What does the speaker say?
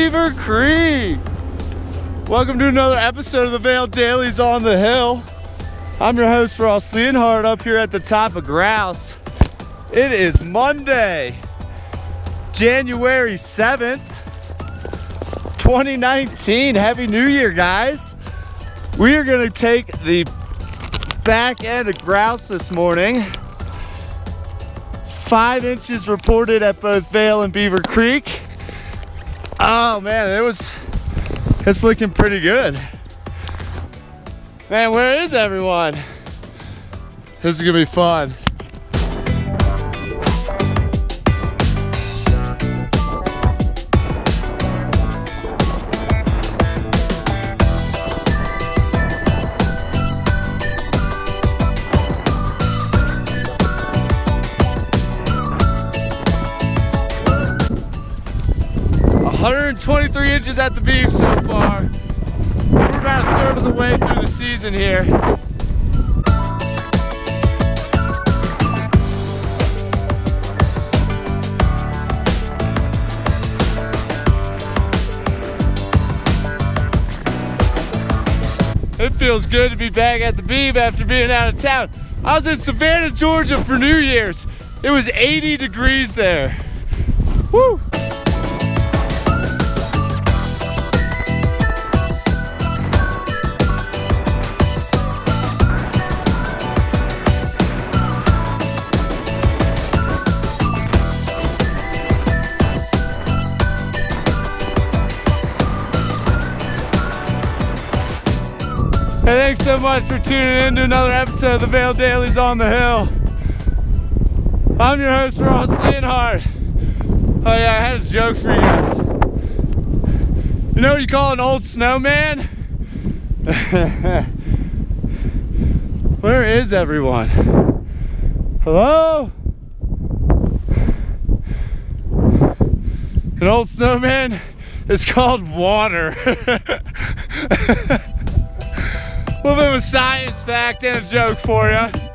Beaver Creek. Welcome to another episode of the Vail Dailies on the Hill. I'm your host, Ross Leonhardt, up here at the top of Grouse. It is Monday, January 7th, 2019. Happy New Year, guys. We are gonna take the back end of Grouse this morning. 5 inches reported at both Vail and Beaver Creek. Oh man, it's looking pretty good. Man, where is everyone? This is gonna be fun. $123 inches at the Beef so far. We're about a third of the way through the season here. It feels good to be back at the Beef after being out of town. I was in Savannah, Georgia for New Year's. It was 80 degrees there. Woo! Hey, thanks so much for tuning in to another episode of the Vail Dailies on the Hill. I'm your host, Ross Leonhardt. Oh yeah, I had a joke for you guys. You know what you call an old snowman? Where is everyone? Hello? An old snowman is called water. A little bit of a science fact and a joke for you.